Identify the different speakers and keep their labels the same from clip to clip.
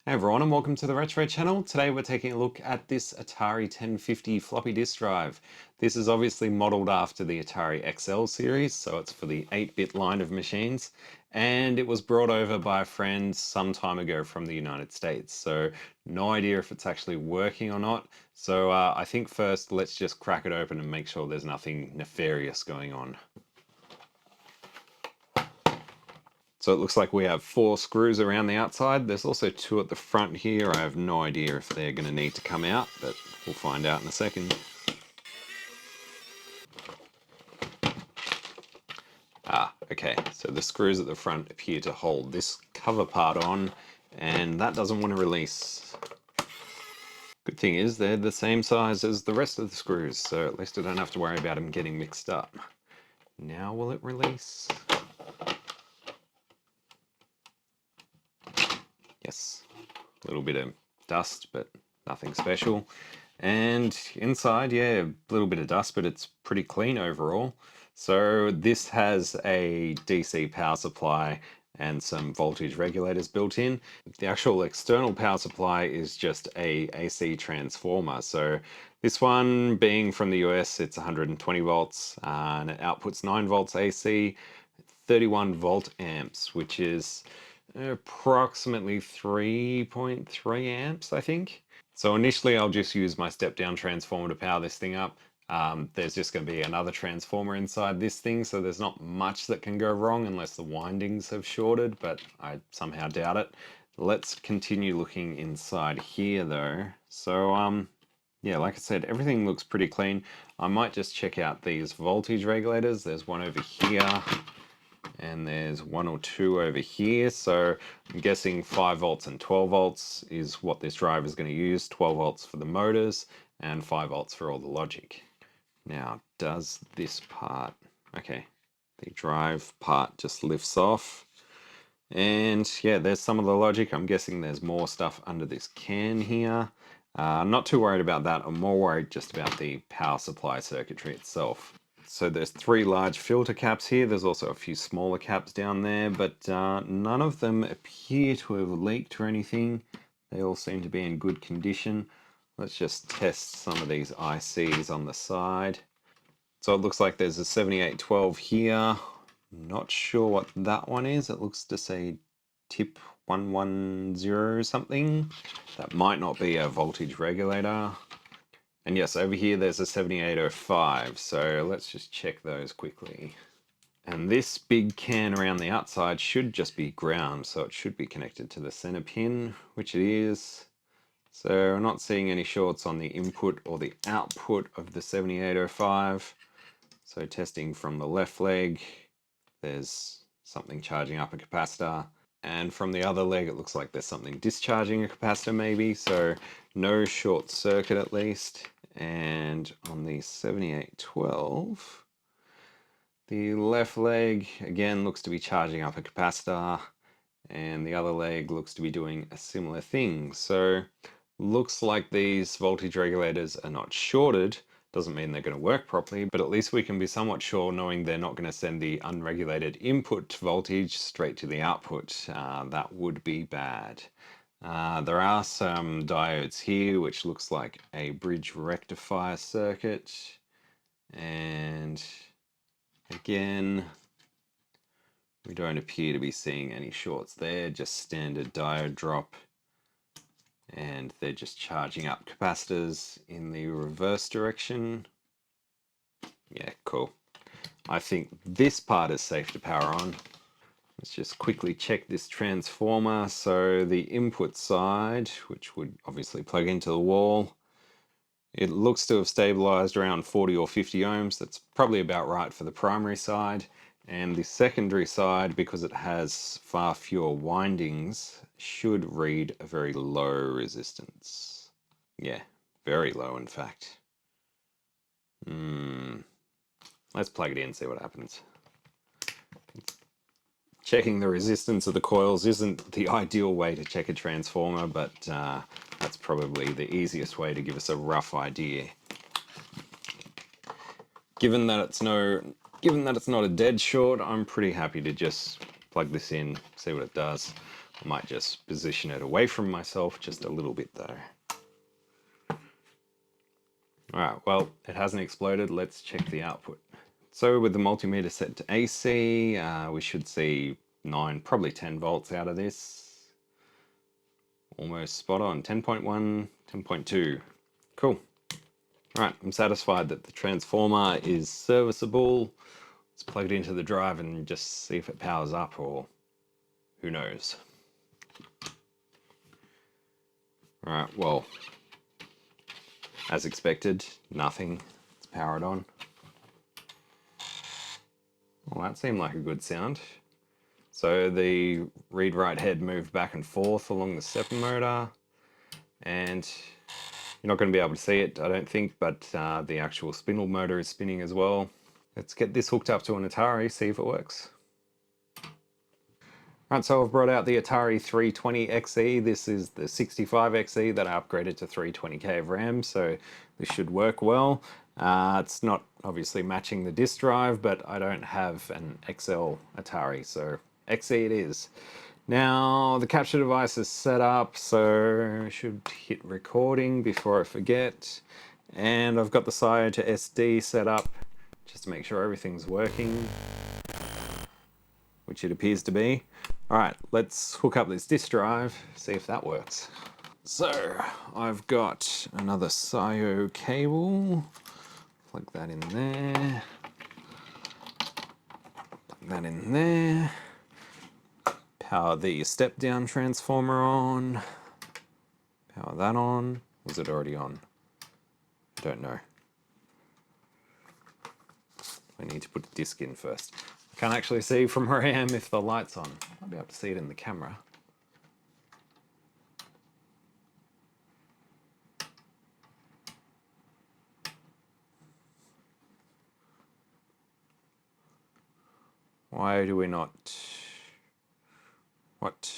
Speaker 1: Hey everyone and welcome to the Retro channel. Today we're taking a look at this Atari 1050 floppy disk drive. This is obviously modeled after the Atari XL series, so it's for the 8-bit line of machines, and it was brought over by a friend some time ago from the United States, so no idea if it's actually working or not. So I think first let's just crack it open and make sure there's nothing nefarious going on. So it looks like we have 4 screws around the outside. There's also 2 at the front here. I have no idea if they're going to need to come out, but we'll find out in a second. Okay, so the screws at the front appear to hold this cover part on, and that doesn't want to release. Good thing is they're the same size as the rest of the screws, so at least I don't have to worry about them getting mixed up. Now will it release? Yes, a little bit of dust, but nothing special. And inside, yeah, a little bit of dust, but it's pretty clean overall. So this has a DC power supply and some voltage regulators built in. The actual external power supply is just a AC transformer. So this one being from the US, it's 120 volts and it outputs 9 volts AC, 31 volt amps, which is approximately 3.3 amps, I think. So initially I'll just use my step down transformer to power this thing up. There's just going to be another transformer inside this thing, so there's not much that can go wrong unless the windings have shorted, but I somehow doubt it. Let's continue looking inside here though. So yeah, like I said, everything looks pretty clean. I might just check out these voltage regulators. There's one over here and there's 1 or 2 over here. So I'm guessing 5 volts and 12 volts is what this drive is going to use. 12 volts for the motors and 5 volts for all the logic. Now, does this part, okay, the drive part just lifts off. And yeah, there's some of the logic. I'm guessing there's more stuff under this can here. I'm not too worried about that. I'm more worried just about the power supply circuitry itself. So there's 3 large filter caps here. There's also a few smaller caps down there, but none of them appear to have leaked or anything. They all seem to be in good condition. Let's just test some of these ICs on the side. So it looks like there's a 7812 here. Not sure what that one is. It looks to say tip 110 something. That might not be a voltage regulator. And yes, over here there's a 7805, so let's just check those quickly. And this big can around the outside should just be ground, so it should be connected to the center pin, which it is. So I'm not seeing any shorts on the input or the output of the 7805. So testing from the left leg, there's something charging up a capacitor. And from the other leg, it looks like there's something discharging a capacitor maybe, so no short circuit at least. And on the 7812, the left leg again looks to be charging up a capacitor, and the other leg looks to be doing a similar thing. So looks like these voltage regulators are not shorted. Doesn't mean they're going to work properly, but at least we can be somewhat sure knowing they're not going to send the unregulated input voltage straight to the output. That would be bad. There are some diodes here, which looks like a bridge rectifier circuit. And again, we don't appear to be seeing any shorts there, just standard diode drop. And they're just charging up capacitors in the reverse direction. Yeah, cool. I think this part is safe to power on. Let's just quickly check this transformer. So the input side, which would obviously plug into the wall, it looks to have stabilized around 40 or 50 ohms. That's probably about right for the primary side. And the secondary side, because it has far fewer windings, should read a very low resistance. Yeah, very low in fact. Let's plug it in and see what happens. Checking the resistance of the coils isn't the ideal way to check a transformer, but that's probably the easiest way to give us a rough idea. Given that it's not a dead short, I'm pretty happy to just plug this in, see what it does. I might just position it away from myself just a little bit though. Alright, well, it hasn't exploded. Let's check the output. So with the multimeter set to AC, we should see 9, probably 10 volts out of this. Almost spot on. 10.1, 10.2. Cool. Alright, I'm satisfied that the transformer is serviceable. Let's plug it into the drive and just see if it powers up, or who knows. Alright, well, as expected, nothing. It's powered on. Well, that seemed like a good sound. So the read-write head moved back and forth along the stepper motor, and you're not going to be able to see it, I don't think, but the actual spindle motor is spinning as well. Let's get this hooked up to an Atari, see if it works. Right, so I've brought out the Atari 320XE. This is the 65XE that I upgraded to 320K of RAM, so this should work well. It's not obviously matching the disk drive, but I don't have an XL Atari, so XE it is. Now the capture device is set up, so I should hit recording before I forget. And I've got the SIO to SD set up just to make sure everything's working, which it appears to be. All right, let's hook up this disk drive, see if that works. So I've got another SIO cable. Plug that in there. Plug that in there. Power the step-down transformer on. Power that on. Was it already on? I don't know. I need to put a disc in first. I can't actually see from where I am if the light's on. I'll be able to see it in the camera. Why do we not... What?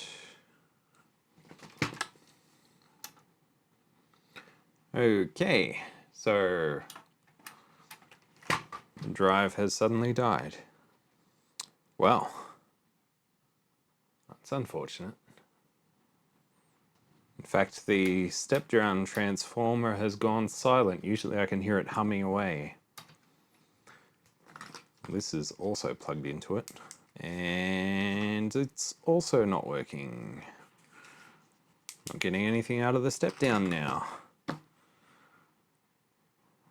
Speaker 1: Okay, so the drive has suddenly died. Well, that's unfortunate. In fact, the step-down transformer has gone silent. Usually I can hear it humming away. This is also plugged into it. And it's also not working. Not getting anything out of the step-down now.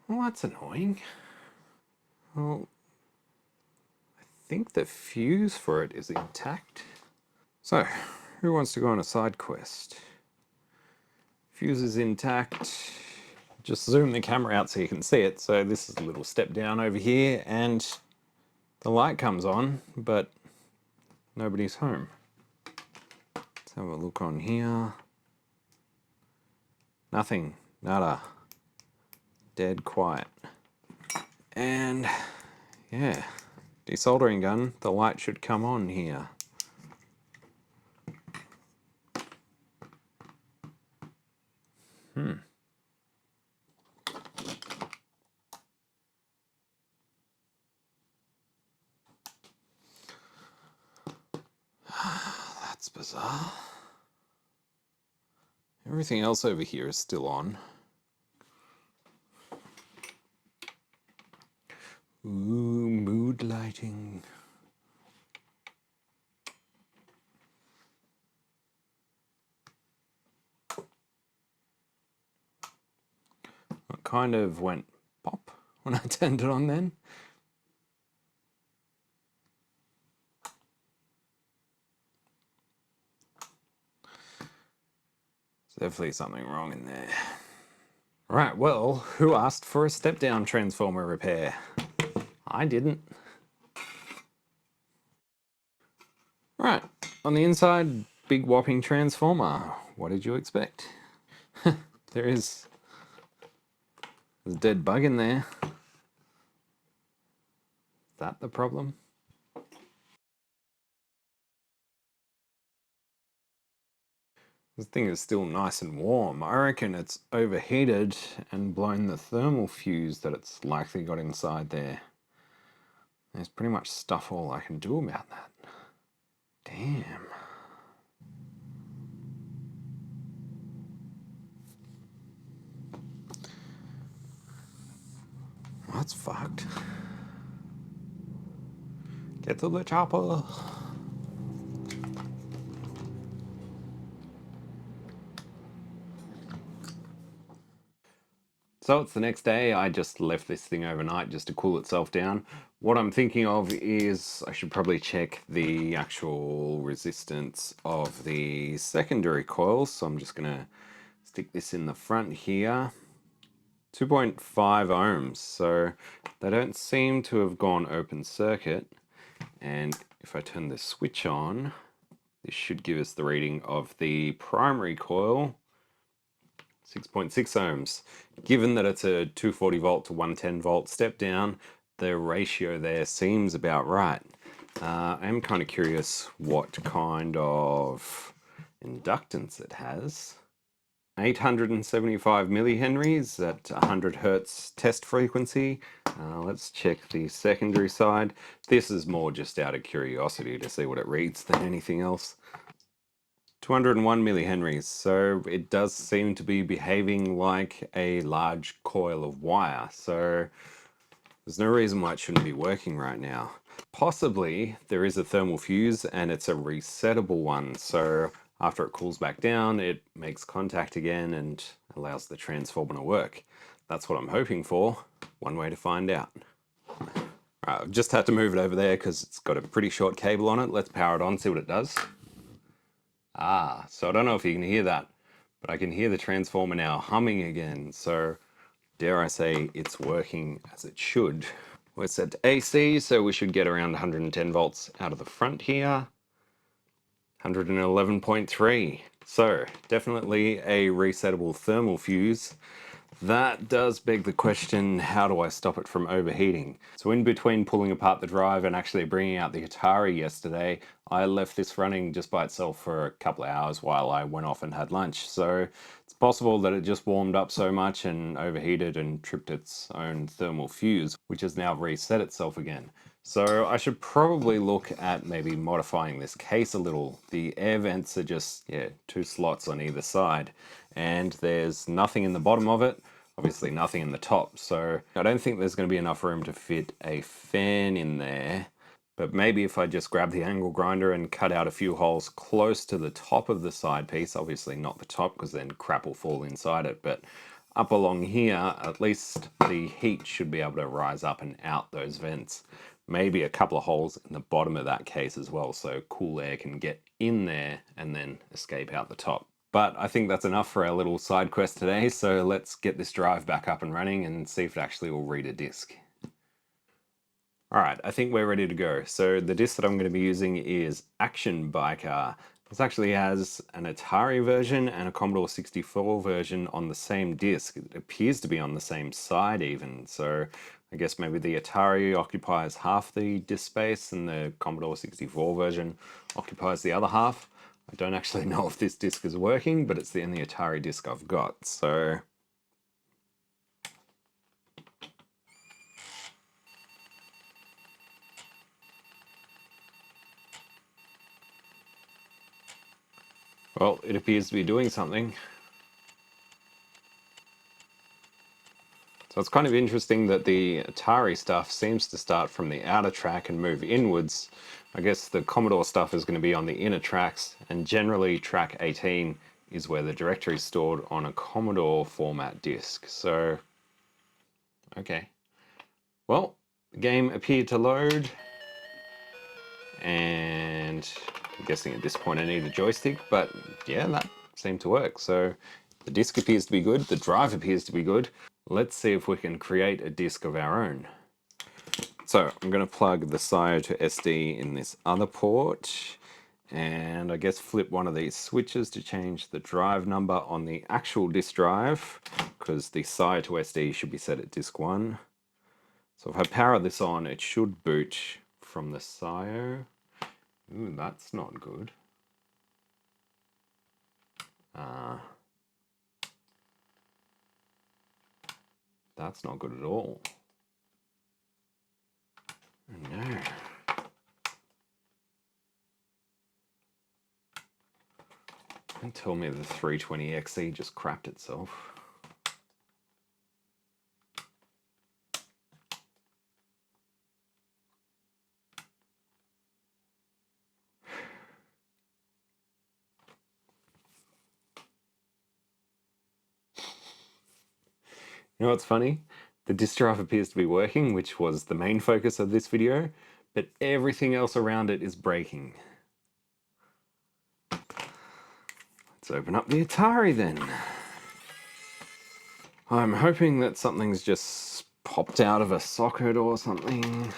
Speaker 1: Well, that's annoying. Well, I think the fuse for it is intact. So, who wants to go on a side quest? Fuse is intact. Just zoom the camera out so you can see it. So this is a little step down over here, and the light comes on, but nobody's home. Let's have a look on here. Nothing, nada. Dead quiet. And yeah, desoldering gun, the light should come on here. That's bizarre. Everything else over here is still on. Ooh, mood lighting. It kind of went pop when I turned it on then. There's definitely something wrong in there. Right, well, who asked for a step-down transformer repair? I didn't. Right, on the inside, big whopping transformer. What did you expect? There's a dead bug in there. Is that the problem? This thing is still nice and warm. I reckon it's overheated and blown the thermal fuse that it's likely got inside there. There's pretty much stuff all I can do about that. Damn. that's fucked. Get to the chopper. So it's the next day. I just left this thing overnight just to cool itself down. What I'm thinking of is I should probably check the actual resistance of the secondary coils. So I'm just going to stick this in the front here. 2.5 ohms. So they don't seem to have gone open circuit. And if I turn the switch on, this should give us the reading of the primary coil. 6.6 ohms. Given that it's a 240 volt to 110 volt step down, the ratio there seems about right. I'm kind of curious what kind of inductance it has. 875 millihenries at 100 hertz test frequency. Let's check the secondary side. This is more just out of curiosity to see what it reads than anything else. 201 millihenries, so it does seem to be behaving like a large coil of wire, so there's no reason why it shouldn't be working right now. Possibly there is a thermal fuse and it's a resettable one, so after it cools back down it makes contact again and allows the transformer to work. That's what I'm hoping for. One way to find out. I've just had to move it over there because it's got a pretty short cable on it. Let's power it on, see what it does. So I don't know if you can hear that, but I can hear the transformer now humming again. So dare I say it's working as it should. We're set to AC, so we should get around 110 volts out of the front here. 111.3. So definitely a resettable thermal fuse. That does beg the question, how do I stop it from overheating? So in between pulling apart the drive and actually bringing out the Atari yesterday, I left this running just by itself for a couple of hours while I went off and had lunch. So it's possible that it just warmed up so much and overheated and tripped its own thermal fuse, which has now reset itself again. So I should probably look at maybe modifying this case a little. The air vents are just, two slots on either side, and there's nothing in the bottom of it, obviously nothing in the top, so I don't think there's going to be enough room to fit a fan in there. But maybe if I just grab the angle grinder and cut out a few holes close to the top of the side piece, obviously not the top because then crap will fall inside it, but up along here, at least the heat should be able to rise up and out those vents. Maybe a couple of holes in the bottom of that case as well, so cool air can get in there and then escape out the top. But I think that's enough for our little side quest today, so let's get this drive back up and running and see if it actually will read a disc. Alright, I think we're ready to go. So the disc that I'm going to be using is Action Biker. This actually has an Atari version and a Commodore 64 version on the same disc. It appears to be on the same side even, so I guess maybe the Atari occupies half the disk space and the Commodore 64 version occupies the other half. I don't actually know if this disc is working, but it's the only Atari disc I've got, so... Well, it appears to be doing something. So it's kind of interesting that the Atari stuff seems to start from the outer track and move inwards. I guess the Commodore stuff is going to be on the inner tracks, and generally track 18 is where the directory is stored on a Commodore format disk. So, okay. Well, the game appeared to load, and I'm guessing at this point I need a joystick, but yeah, that seemed to work. So the disk appears to be good, the drive appears to be good. Let's see if we can create a disk of our own. So I'm going to plug the SIO to SD in this other port, and I guess flip one of these switches to change the drive number on the actual disk drive, because the SIO to SD should be set at disk 1. So if I power this on, it should boot from the SIO. Ooh, that's not good. That's not good at all. Oh, no. Don't tell me the 320XE just crapped itself. You know what's funny? The disk drive appears to be working, which was the main focus of this video, but everything else around it is breaking. Let's open up the Atari then. I'm hoping that something's just popped out of a socket or something.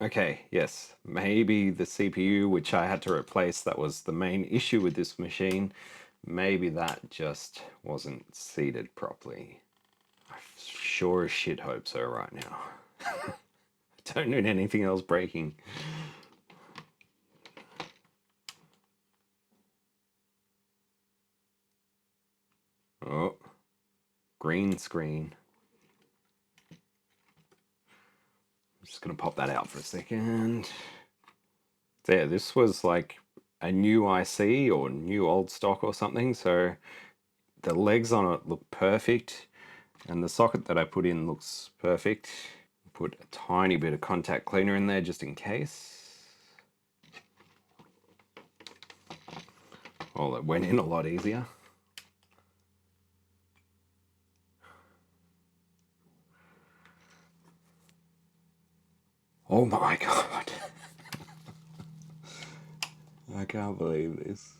Speaker 1: Okay, yes, maybe the CPU, which I had to replace, that was the main issue with this machine, maybe that just wasn't seated properly. I sure as shit hope so right now. Don't need anything else breaking. Oh, green screen. I'm just gonna pop that out for a second. There, this was like a new IC or new old stock or something, so the legs on it look perfect, and the socket that I put in looks perfect. Put a tiny bit of contact cleaner in there just in case. Oh, that went in a lot easier. Oh my god. I can't believe this.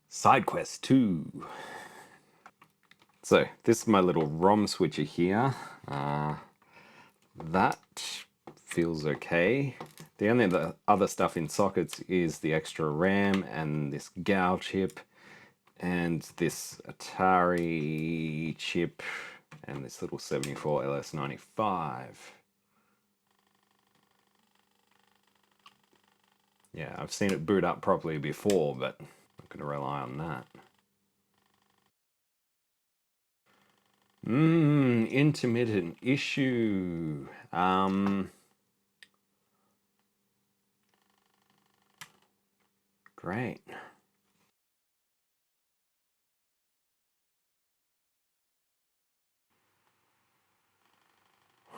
Speaker 1: Side quest 2. So this is my little ROM switcher here. That feels okay. The only other stuff in sockets is the extra RAM and this GAL chip and this Atari chip and this little 74 LS95. Yeah, I've seen it boot up properly before, but I'm not going to rely on that. Intermittent issue. Great.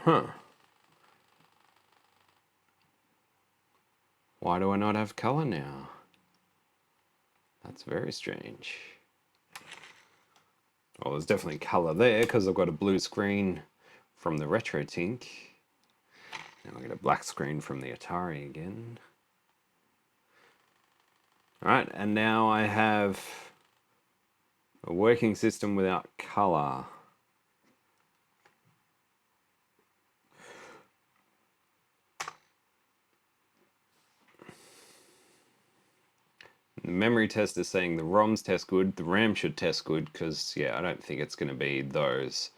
Speaker 1: Huh. Why do I not have color now? That's very strange. Well, there's definitely color there because I've got a blue screen from the RetroTink. And I'll get a black screen from the Atari again. Alright, and now I have a working system without color. The memory test is saying the ROMs test good, the RAM should test good, because, yeah, I don't think it's going to be those.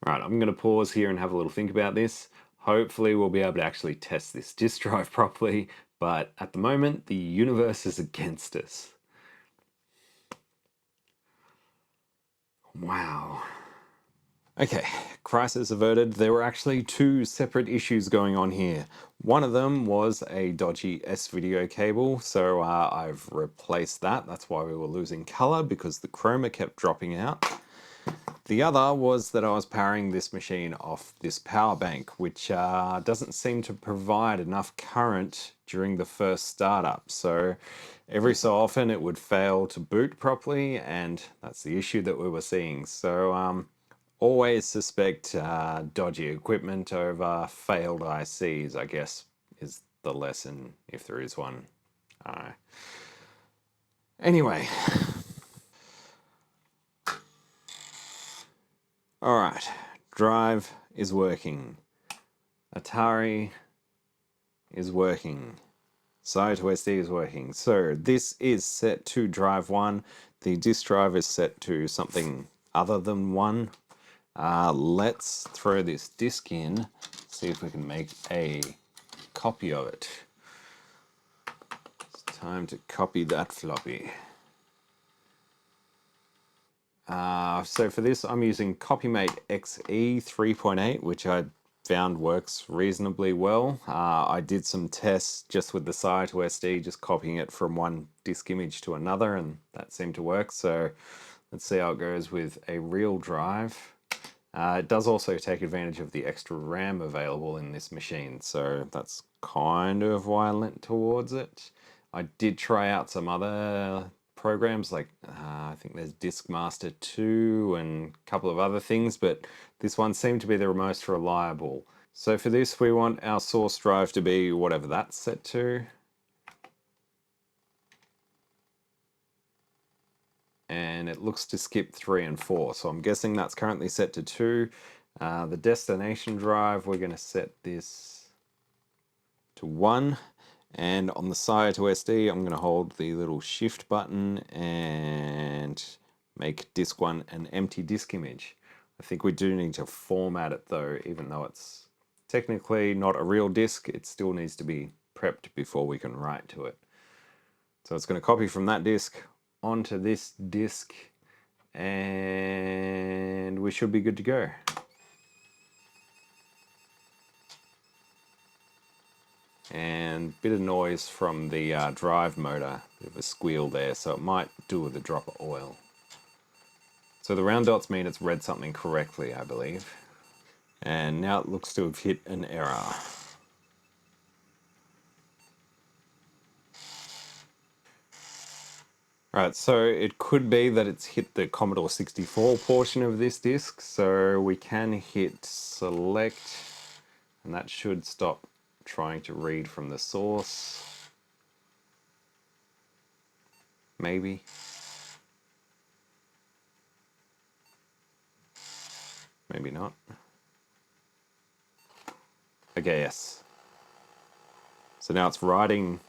Speaker 1: Alright, I'm going to pause here and have a little think about this. Hopefully we'll be able to actually test this disk drive properly, but at the moment the universe is against us. Wow. Okay, crisis averted. There were actually two separate issues going on here. One of them was a dodgy S-video cable, so I've replaced that. That's why we were losing color, because the chroma kept dropping out. The other was that I was powering this machine off this power bank, which doesn't seem to provide enough current during the first startup. So every so often it would fail to boot properly, and that's the issue that we were seeing. So always suspect dodgy equipment over failed ICs, I guess, is the lesson, if there is one. Anyway. Alright, drive is working. Atari is working. Side to SD is working. So this is set to drive 1. The disk drive is set to something other than 1. Let's throw this disk in, see if we can make a copy of it. It's time to copy that floppy. So for this, I'm using CopyMate XE 3.8, which I found works reasonably well. I did some tests just with the SATA to SD, just copying it from one disk image to another, and that seemed to work. So let's see how it goes with a real drive. It does also take advantage of the extra RAM available in this machine, so that's kind of why I leant towards it. I did try out some other programs like I think there's Diskmaster 2 and a couple of other things, but this one seemed to be the most reliable. So for this we want our source drive to be whatever that's set to. And it looks to skip 3 and 4, so I'm guessing that's currently set to 2. The destination drive, we're going to set this to 1, and on the SATA to SD I'm going to hold the little shift button and make disk 1 an empty disk image. I think we do need to format it though, even though it's technically not a real disk, it still needs to be prepped before we can write to it. So it's going to copy from that disk onto this disk, and we should be good to go. And bit of noise from the drive motor, bit of a squeal there, so it might do with a drop of oil. So the round dots mean it's read something correctly, I believe. And now it looks to have hit an error. Right, so it could be that it's hit the Commodore 64 portion of this disk, so we can hit select, and that should stop trying to read from the source. Maybe. Maybe not. Okay, yes. So now it's writing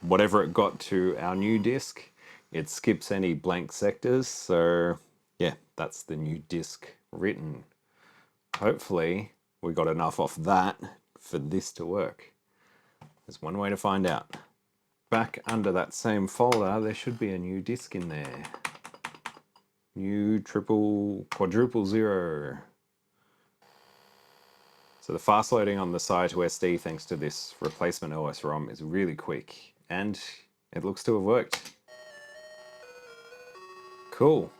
Speaker 1: whatever it got to our new disk. It skips any blank sectors, so yeah, that's the new disk written. Hopefully we got enough off that for this to work. There's one way to find out. Back under that same folder, there should be a new disk in there. New triple, quadruple zero. So the fast loading on the SATA to SD, thanks to this replacement OS ROM, is really quick, and it looks to have worked. Cool.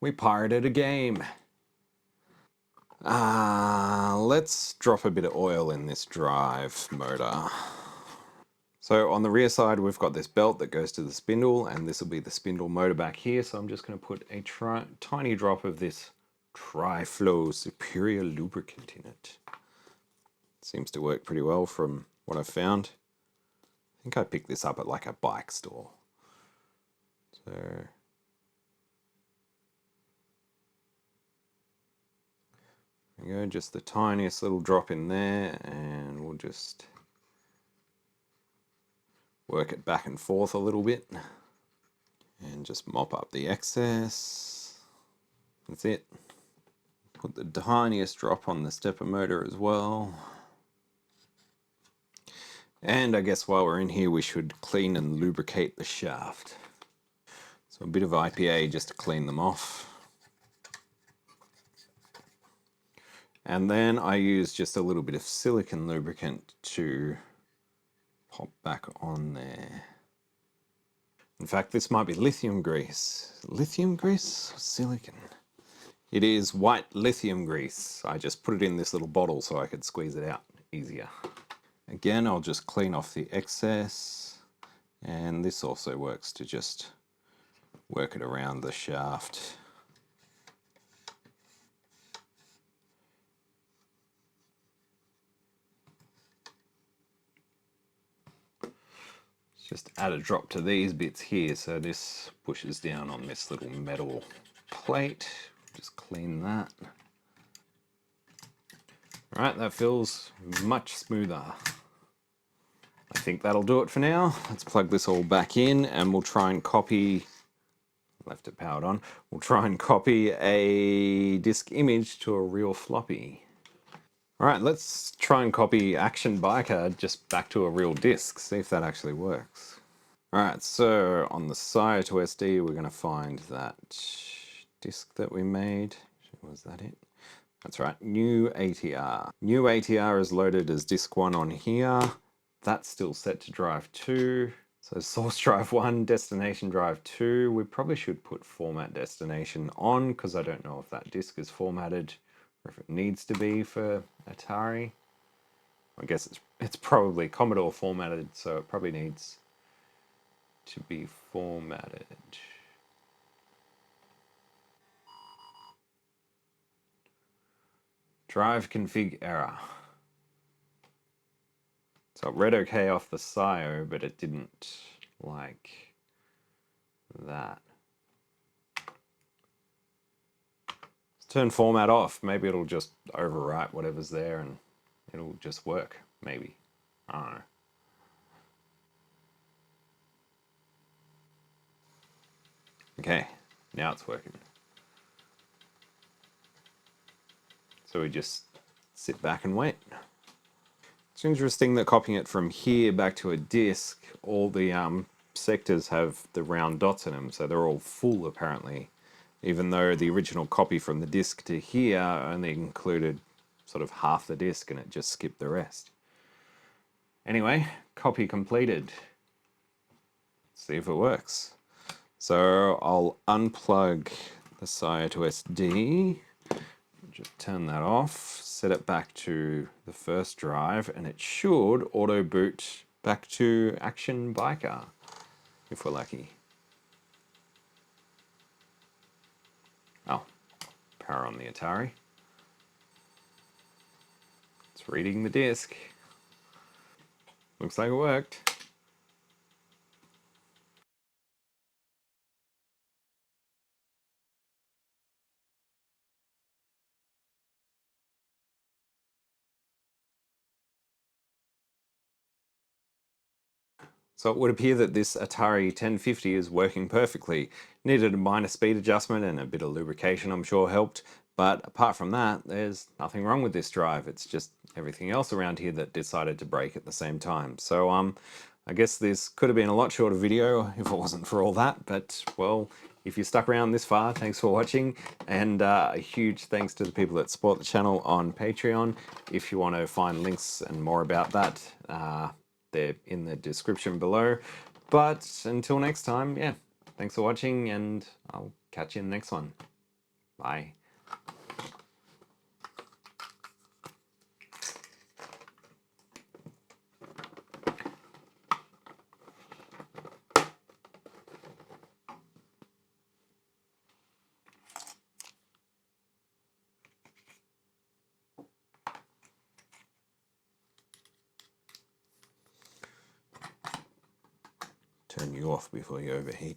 Speaker 1: We pirated a game. Let's drop a bit of oil in this drive motor. So on the rear side, we've got this belt that goes to the spindle, and this will be the spindle motor back here. So I'm just going to put a tiny drop of this Tri-Flow Superior lubricant in it. Seems to work pretty well from what I've found. I think I picked this up at like a bike store. So there we go, just the tiniest little drop in there, and we'll just work it back and forth a little bit and just mop up the excess. That's it. Put the tiniest drop on the stepper motor as well. And I guess while we're in here, we should clean and lubricate the shaft. So a bit of IPA just to clean them off. And then I use just a little bit of silicone lubricant to pop back on there. In fact, this might be lithium grease. Lithium grease? Silicone. It is white lithium grease. I just put it in this little bottle so I could squeeze it out easier. Again, I'll just clean off the excess, and this also works to just work it around the shaft. Just add a drop to these bits here, so this pushes down on this little metal plate. Just clean that. Alright, that feels much smoother. I think that'll do it for now. Let's plug this all back in, and we'll try and copy, left it powered on, we'll try and copy a disk image to a real floppy. Alright, let's try and copy Action Biker just back to a real disk, see if that actually works. Alright, so on the SATA to SD, we're going to find that disk that we made. Was that it? That's right, new ATR. New ATR is loaded as disk 1 on here. That's still set to drive 2. So source drive 1, destination drive 2. We probably should put format destination on because I don't know if that disk is formatted or if it needs to be for Atari. I guess it's probably Commodore formatted, so it probably needs to be formatted. Drive config error. So it read okay off the SIO, but it didn't like that. Let's turn format off. Maybe it'll just overwrite whatever's there and it'll just work. Maybe. I don't know. Okay, now it's working. So we just sit back and wait. It's interesting that copying it from here back to a disk, all the sectors have the round dots in them, so they're all full apparently, even though the original copy from the disk to here only included sort of half the disk and it just skipped the rest. Anyway, copy completed. Let's see if it works. So I'll unplug the SIO to SD, just turn that off, set it back to the first drive, and it should auto boot back to Action Biker, if we're lucky. Oh, power on the Atari. It's reading the disk. Looks like it worked. So it would appear that this Atari 1050 is working perfectly. Needed a minor speed adjustment and a bit of lubrication I'm sure helped, but apart from that, there's nothing wrong with this drive. It's just everything else around here that decided to break at the same time. So I guess this could have been a lot shorter video if it wasn't for all that, but well, if you stuck around this far, thanks for watching, and a huge thanks to the people that support the channel on Patreon. If you want to find links and more about that, they're in the description below. But until next time, yeah, thanks for watching, and I'll catch you in the next one. Bye. Turn you off before you overheat.